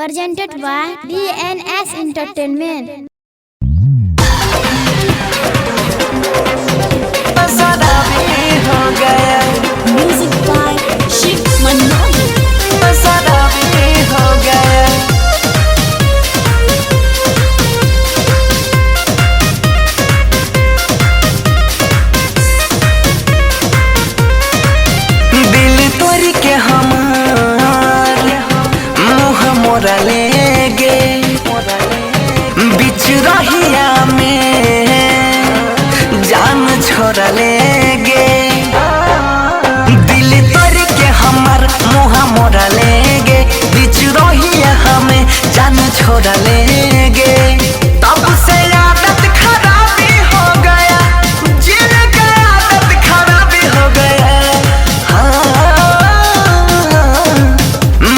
presented by DNS Entertainment. Music by Shiv Manmohan. ले गे बिच रहिया में जान छोड़ा ले गे दिल तोड़ के हमर मुहा मोड़ा ले गे बिच रहिया हमें जान छोड़ा ले गे तब से आदत खराबी हो गया जिन का आदत खराबी हो गया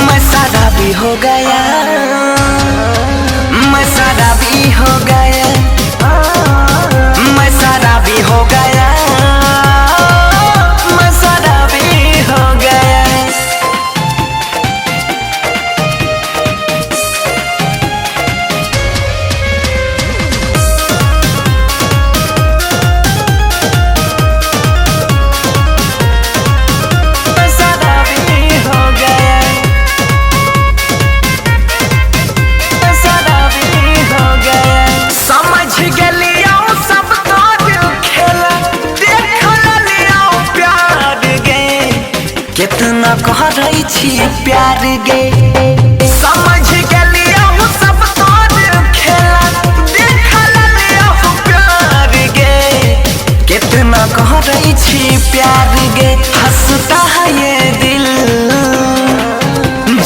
मैं सारा भी हो गया मैं सारा भी हो गया मैं सारा भी हो गया मैं सारा भी हो गया मैं सारा भी हो गया मैं सारा भी हो गया समझ गलिया सब तो खेला देख लिया प्यार गे कितना कह रही छी प्यार गे समझ गलिया सब तो खेला देख लिया प्यार गे कितना कह रही छी प्यार गे हंसता है ये दिल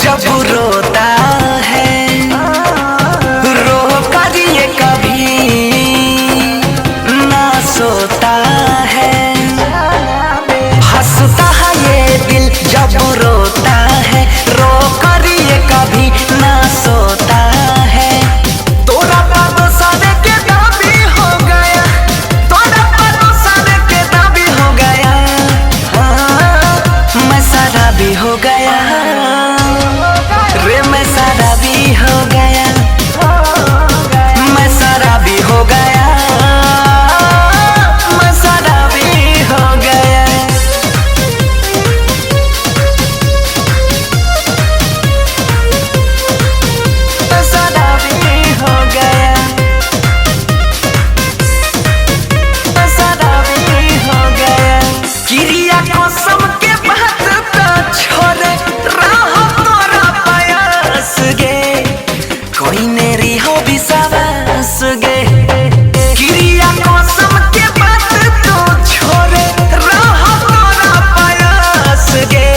जब रोता है रो कर ये कभी ना सोता है हंसता है ये दिल जब रोता है रो कर ये कभी ना सोता है तोरा पादो सारे के दाबी हो गया तोरा पादो सारे के दाबी हो गया मैं सारा भी हो गया रे मैं सारा भी हो गया मैं सारा भी हो गया मैं सारा भी हो गया मैं सारा भी हो गया मैं सारा भी हो गया क्रिया कसम के बात तो छोड़े रहो तोरा पायस गे कोई मेरी हो भी सवास गे क्रिया कसम के बात तो छोड़े रहो तोरा पायस गे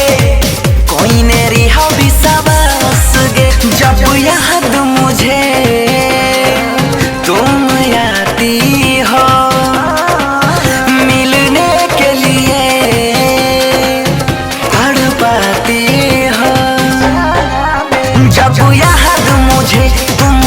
कोई मेरी हो भी सवास गे जब याद मुझे तुम आती हो मिलने के लिए तड़पाती हो जब याद मुझे तुम